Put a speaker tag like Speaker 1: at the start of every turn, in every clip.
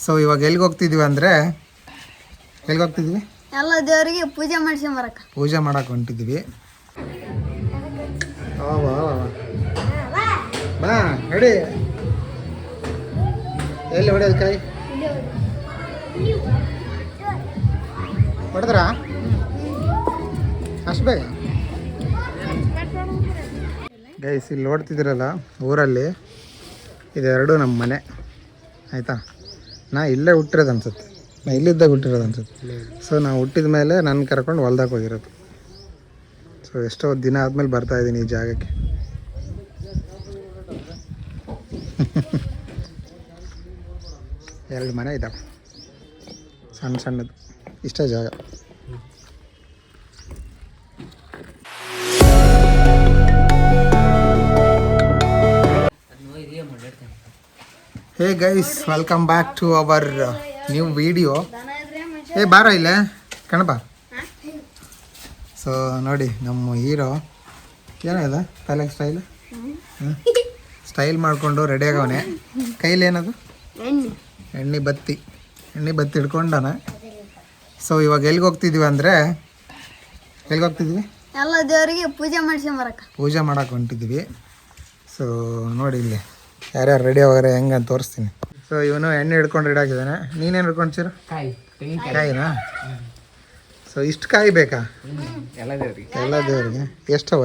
Speaker 1: So ಇವಾಗ ಎಲ್ಲಿಗೆ ಹೋಗ್ತಿದೀವಿ ಅಂದರೆ
Speaker 2: ಎಲ್ಲ ದೇವರಿಗೆ ಪೂಜೆ ಮಾಡ್ಸ್ಕೊಂಡ್ ಬರಕ
Speaker 1: ಪೂಜೆ ಮಾಡಕ್ಕೆ ಹೊಂಟಿದ್ದೀವಿ. ಬಾ ರೆಡಿ. ಎಲ್ಲಿ ಹೊಡೆಯೋದು ಕಾಯಿ ಹೊಡೆದ್ರ ಅಷ್ಟು ಬೇಗ ಗೈಸ್ ಇಲ್ಲಿ ನೋಡ್ತಿದ್ದೀರಲ್ಲ ಊರಲ್ಲಿ ಇದೆರಡು ನಮ್ಮ ಮನೆ ಆಯಿತಾ. ನಾ ಇಲ್ಲೇ ಹುಟ್ಟಿರೋದು ಅನ್ಸುತ್ತೆ, ನಾ ಇಲ್ಲಿದ್ದಾಗ ಹುಟ್ಟಿರೋದು ಅನ್ಸುತ್ತೆ. ಸೊ ನಾವು ಹುಟ್ಟಿದ ಮೇಲೆ ನನ್ನ ಕರ್ಕೊಂಡು ಹೊಲ್ದಾಗ ಹೋಗಿರೋದು. ಸೊ ಎಷ್ಟೋ ದಿನ ಆದಮೇಲೆ ಬರ್ತಾಯಿದ್ದೀನಿ ಈ ಜಾಗಕ್ಕೆ. ಎರಡು ಮನೆ ಇದ್ದಾವೆ ಸಣ್ಣ ಸಣ್ಣದು, ಇಷ್ಟೇ ಜಾಗ. Hey guys, welcome back to our new video. ಏ ಬಾರ ಇಲ್ಲೇ ಕಣಪ. ಸೊ ನೋಡಿ ನಮ್ಮ ಹೀರೋ ಏನಿದೆ ತಲೆಗೆ ಸ್ಟೈಲ್ ಮಾಡಿಕೊಂಡು ರೆಡಿ ಆಗವನೆ. ಕೈಲಿ ಏನದು ಎಣ್ಣೆ ಬತ್ತಿ ಹಿಡ್ಕೊಂಡಾನ. ಸೊ ಇವಾಗ ಎಲ್ಲಿಗೆ ಹೋಗ್ತಿದ್ದೀವಿ ಅಂದರೆ
Speaker 2: ಎಲ್ಲ ದೇವರಿಗೆ ಪೂಜೆ ಮಾಡ್ಸ್ಕೊಂಡ್ ಬರಕ
Speaker 1: ಪೂಜೆ ಮಾಡಕ್ಕೆ ಹೊಂಟಿದ್ದೀವಿ. ಸೊ ನೋಡಿ ಇಲ್ಲಿ ಯಾರ್ಯಾರು ರೆಡಿ ಹೋಗಾರೆ ಹೆಂಗೆ ಅಂತ ತೋರಿಸ್ತೀನಿ. ಸೊ ಇವನು ಎಣ್ಣೆ ಹಿಡ್ಕೊಂಡು ರೆಡಿ ಆಗಿದ್ದಾನೆ. ನೀನೇನು ಹಿಡ್ಕೊಂಡ್ಸಿರು? ಕಾಯಿನಾ? ಸೊ ಇಷ್ಟು ಕಾಯಿ ಬೇಕಾ ಎಲ್ಲ ದೇವರಿಗೆ? ಎಷ್ಟವ?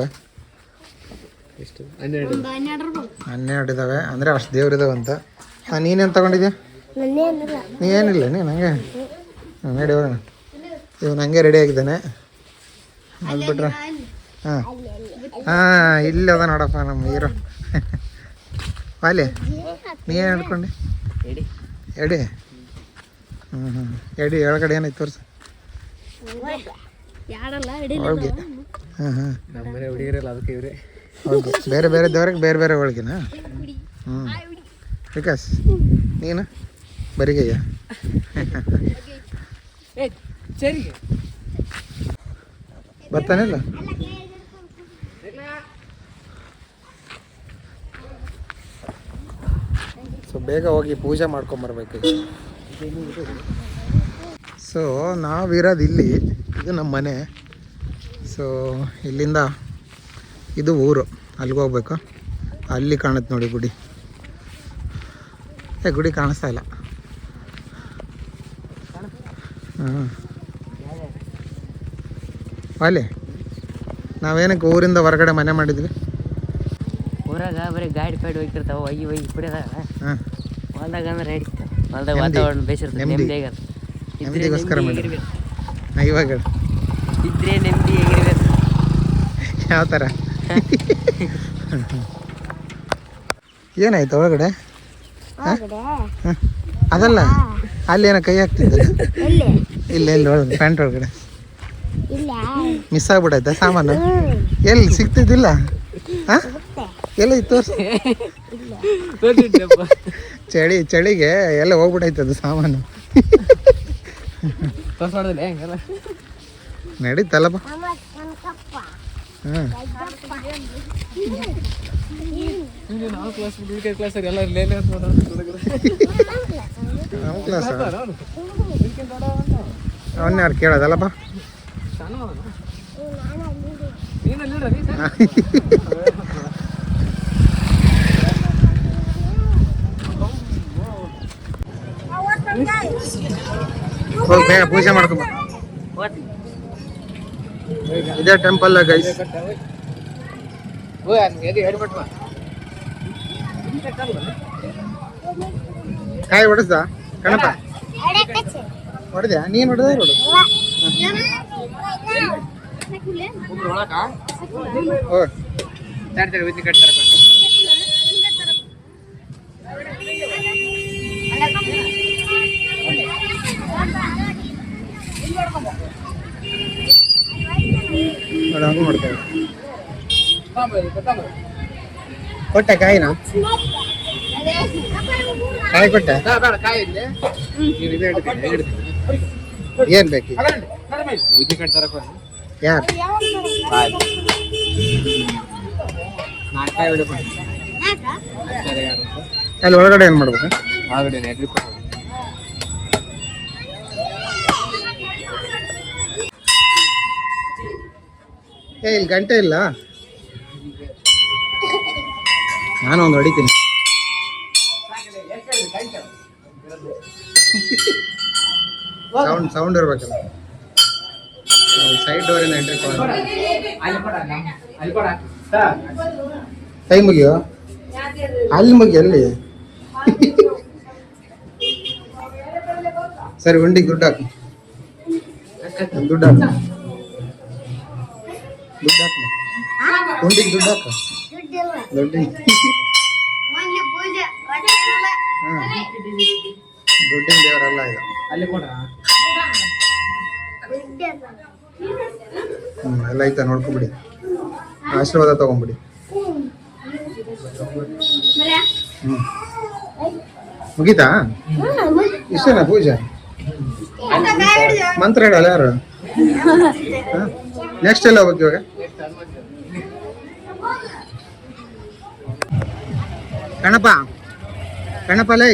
Speaker 1: 12 ಇದ್ದಾವೆ ಅಂದರೆ ಅಷ್ಟು ದೇವ್ರಿದಾವಂತ. ನೀನೇನು ತಗೊಂಡಿದ್ಯಾ? ನೀ ಏನಿಲ್ಲ ನೀನು ಹಂಗೆ ನಡಿ ಹೋಗೋಣ. ಇವನು ಹಂಗೆ ರೆಡಿ ಆಗಿದ್ದಾನೆ ಅಂದ್ಬಿಟ್ರೆ. ಹಾಂ ಇಲ್ಲಿ ಅದ ನೋಡಪ್ಪ ನಮ್ಮ ಹೀರೋ. ವಾಲಿ ನೀ ಏನು ಹಿಡ್ಕೊಂಡೆ? ಎಡಿ. ಎಡಿ ಒಳಗಡೆ ಏನೈತೆ ತೋರಿಸು. ಹೋಳ್ಗೆ. ಹೋಳ್ಗೆ ಬೇರೆ ಬೇರೆ ದೇವ್ರಿಗೆ ಬೇರೆ ಬೇರೆ ಹೋಳ್ಗೆನಾ? ವಿಕಾಸ್ ನೀನು ಬರಿಗಯ್ಯ. ಬರ್ತಾನಿಲ್ಲ? ಸೊ ಬೇಗ ಹೋಗಿ ಪೂಜೆ ಮಾಡ್ಕೊಂಬರ್ಬೇಕು. ಸೊ ನಾವಿರೋದು ಇಲ್ಲಿ, ಇದು ನಮ್ಮ ಮನೆ. ಸೊ ಇಲ್ಲಿಂದ ಇದು ಊರು, ಅಲ್ಲಿಗೆ ಹೋಗ್ಬೇಕು. ಅಲ್ಲಿ ಕಾಣುತ್ತೆ ನೋಡಿ ಗುಡಿ. ಗುಡಿ ಕಾಣಿಸ್ತಾ ಇಲ್ಲ. ಅಲ್ಲಿ ನಾವೇನಕ್ಕೆ ಊರಿಂದ ಹೊರಗಡೆ ಮನೆ ಮಾಡಿದ್ವಿ?
Speaker 3: ಊರಾಗ ಬರೀ ಗಾಡಿ ಹೋಗ್ತಿರ್ತಾವ, ಒಯ್ಯಿ ಕುಡಿಯೋದಾಗ ಹೊಲ್ದಾಗ ಅಂದ್ರೆ ಹೊಲ್ದಾಗ ವಾತಾವರಣ ಬೇಸಿರ್ತದೆ,
Speaker 1: ನೆಮ್ಮದಿಗೋಸ್ಕರ ಮಾಡಿ. ಇವಾಗ
Speaker 3: ಇದ್ರೆ ನೆಮ್ಮದಿ ಹೇಗಿರ್ಬೇಕು.
Speaker 1: ಯಾವ ಥರ? ಏನಾಯ್ತು ಒಳಗಡೆ? ಅದಲ್ಲ, ಅಲ್ಲಿ ಏನೋ ಕೈ ಹಾಕ್ತಿದ್ದೆ. ಇಲ್ಲ ಒಳಗೆ ಪ್ಯಾಂಟ್ ಒಳಗಡೆ ಮಿಸ್ ಆಗ್ಬಿಟ್ಟೈತೆ ಸಾಮಾನು. ಎಲ್ಲಿ ಸಿಗ್ತಿದ್ದಿಲ್ಲ? ಎಲ್ಲ ಇತ್ತು ಚಳಿಗೆ ಎಲ್ಲ ಹೋಗ್ಬಿಟ್ಟೈತೆ ಅದು ಸಾಮಾನು. ನಡೀತಲ್ಲಪ್ಪ. ಅವನ್ನ ಯಾರು ಕೇಳೋದಲ್ಲಪ್ಪ. ಹೋಗಿ ಬೇಗ ಪೂಜೆ ಮಾಡ್ಕೊಂಬ. ಇದೇ ಟೆಂಪಲ್ ಗೈಸ್. ಕಾಯಿ ಹೊಡೆಸ್ದ ಕಣಪ್ಪ? ಹೊಡೆದ್ಯಾ? ನೀನು ಹೊಡೆದ? ಹಂಗೂ ಮಾಡ್ತೇವೆ. ಕೊಟ್ಟೆ ಕಾಯಿನ? ಕಾಯಿ ಕೊಟ್ಟೆ? ಏನ್ ಬೇಕು? ಯಾರು? ಅಲ್ಲಿ ಒಳಗಡೆ ಏನು ಮಾಡ್ಬೇಕು? ಏ ಇಲ್ಲಿ ಗಂಟೆ ಇಲ್ಲ, ನಾನು ಒಂದು ಹೊಡಿತೀನಿ. ಸೌಂಡ್ ಇರ್ಬೇಕಲ್ಲ. ಸೈಡ್ ಡೋರಿಂದ ಎಂಟ್ರಿ ಕೈ ಮುಗಿಯೋ, ಅಲ್ಲಿ ಮುಗಿ, ಅಲ್ಲಿ ಸರಿ. ಉಂಡಿಗೆ ದುಡ್ಡು ಹಾಕು, ದುಡ್ಡು ಹಾಕು, ದುಡ್ಡು ಹಾಕು, ಉಂಡಿಗೆ ದುಡ್ಡು ಹಾಕು, ದುಡ್ಡು. ದುಡ್ಡಿನ ದೇವರಲ್ಲ ಇದು. ಎಲ್ಲ ಐತಾ ನೋಡ್ಕೊಂಬಿಡಿ, ಆಶೀರ್ವಾದ ತಗೊಂಬಿಡಿ. ಮುಗೀತಾ? ಇಷ್ಟೇನಾ ಪೂಜೆ? ಮಂತ್ರ ಹೇಳಲ್ಲ ಯಾರು? ನೆಕ್ಸ್ಟ್ ಎಲ್ಲ ಹೋಗ್ಬೇಕು ಇವಾಗ. ಕಣಪ್ಪ ಕಣಪ್ಪ ಲೈ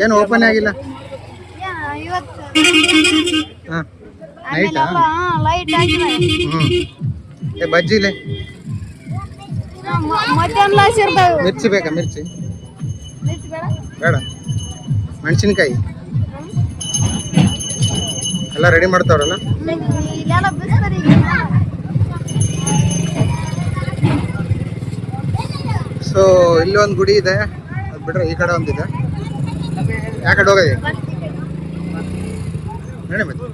Speaker 1: ಏನು ಓಪನ್ ಆಗಿಲ್ಲ. ಹಾಂ ನೈಟಾ? ಏ ಬಜ್ಜಿಲೆ ಮಿರ್ಚಿ ಬೇಕಾ? ಮಿರ್ಚಿ ಬೇಡ, ಮೆಣಸಿನ್ಕಾಯಿ ಎಲ್ಲ ರೆಡಿ ಮಾಡ್ತಾವ್ರಲ್ಲ. ಸೊ ಇಲ್ಲೊಂದು ಗುಡಿ ಇದೆ, ಅದು ಬಿಟ್ರೆ ಈ ಕಡೆ ಒಂದಿದೆ. ಯಾವ ಕಡೆ ಹೋಗೋದು ನೋಡಿ ಮತ್ತೆ.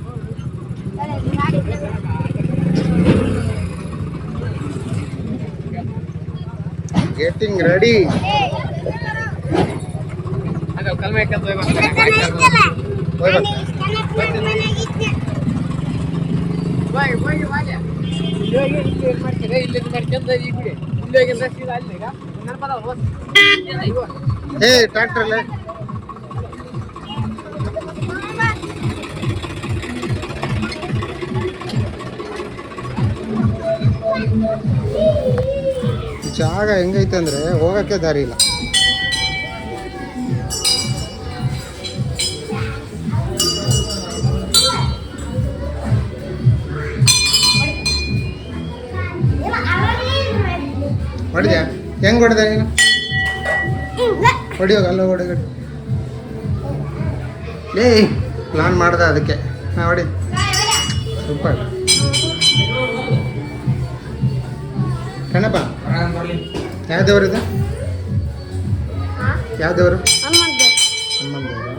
Speaker 1: Getting ready. ಏ ಟ್ರ್ಯಾಕ್ಟರ್ಲೆ ಜಾಗ ಹೆಂಗೈತೆ ಅಂದ್ರೆ ಹೋಗಕ್ಕೆ ದಾರಿ ಇಲ್ಲ. ಹೊಡೆದ್ಯಾ? ಹೆಂಗ್ ಹೊಡೆದ ನೀನು? ಹೊಡಿಯೋಗ ಅಲ್ಲ ಹೊಡೆಗ. ಏ ಪ್ಲಾನ್ ಮಾಡ್ದೆ ಅದಕ್ಕೆ ನಾ ಹೊಡಿ. ಸೂಪರ್ ಕಣಪ್ಪ. ಯಾವ ದೇವರಿದೆ? ಯಾವ ದೇವರು? ಹನುಮಂತ ದೇವರು.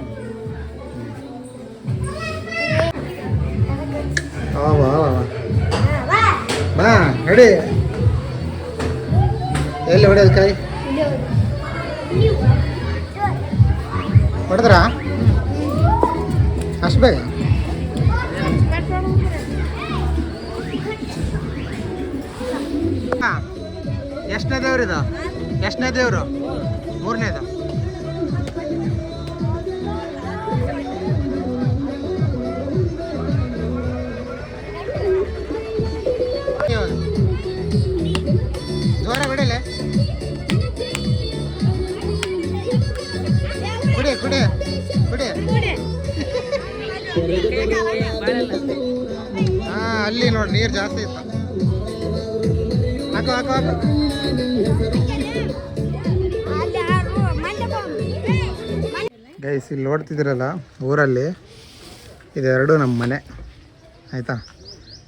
Speaker 1: ಬಾ ಹೊಡಿ. ಎಲ್ಲಿ ಹೊಡೆಯೋದು ಕಾಯಿ? ಹೊಡೆದ್ರ ಅಷ್ಟು ಬೇಗ? ಎಷ್ಟನೇ ದೇವ್ರಿದು? ಎಷ್ಟನೇ ದೇವರು? ಮೂರನೇದು. ಜೋರ ಬಿಡಲೆ. ಕುಡಿ ಕುಡಿ ಕುಡಿ. ಹಾ ಅಲ್ಲಿ ನೋಡಿ ನೀರು ಜಾಸ್ತಿ ಇತ್ತು. ಹಾಕು ಹಾಕು ಹಾಕು. ಗೈಸ್ ಇಲ್ಲಿ ನೋಡ್ತಿದ್ದೀರಲ್ಲ, ಊರಲ್ಲಿ ಇದೆರಡು ನಮ್ಮ ಮನೆ ಆಯಿತಾ.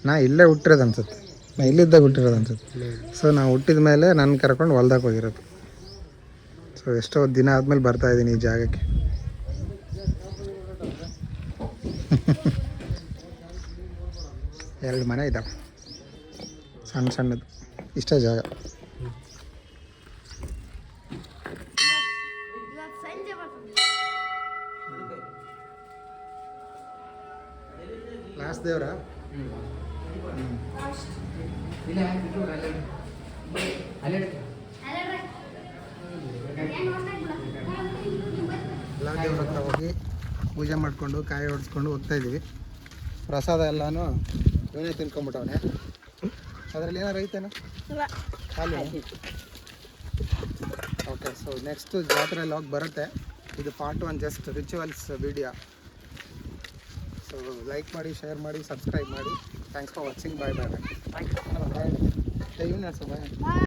Speaker 1: ನಾ ಇಲ್ಲೇ ಹುಟ್ಟಿರೋದು ಅನ್ಸುತ್ತೆ, ನಾ ಇಲ್ಲಿದ್ದಾಗ ಹುಟ್ಟಿರೋದು ಅನ್ಸುತ್ತೆ. ಸೊ ನಾವು ಹುಟ್ಟಿದ ಮೇಲೆ ನನ್ನ ಕರ್ಕೊಂಡು ಹೊಲ್ದಾಗ ಹೋಗಿರೋದು. ಸೊ ಎಷ್ಟೋ ದಿನ ಆದಮೇಲೆ ಬರ್ತಾಯಿದ್ದೀನಿ ಈ ಜಾಗಕ್ಕೆ. ಎರಡು ಮನೆ ಇದ್ದಾವೆ ಸಣ್ಣ ಸಣ್ಣದು, ಇಷ್ಟೇ ಜಾಗ. ಲಾಸ್ಟ್ ದೇವ್ರ? ಎಲ್ಲ ದೇವ್ರ ಹತ್ರ ಹೋಗಿ ಪೂಜೆ ಮಾಡಿಕೊಂಡು ಕಾಯಿ ಹೊಡೆಸ್ಕೊಂಡು ಹೋಗ್ತಾಯಿದ್ದೀವಿ. ಪ್ರಸಾದ ಎಲ್ಲನೂ ಇವನೇ ತಿನ್ಕೊಂಬಿಟ್ಟವನೆ. ಅದರಲ್ಲಿ ಏನಾರು ಐತೇನೋ ಖಾಲಿ. ಓಕೆ, ಸೊ ನೆಕ್ಸ್ಟು ಜಾತ್ರೆ ಎಲ್ಲ ಹೋಗಿ ಬರುತ್ತೆ. ಇದು part 1 just rituals video. So like ಮಾಡಿ, ಶೇರ್ ಮಾಡಿ, ಸಬ್ಸ್ಕ್ರೈಬ್ ಮಾಡಿ. Thanks for watching. Bye bye bye.
Speaker 3: Bye.
Speaker 1: Bye.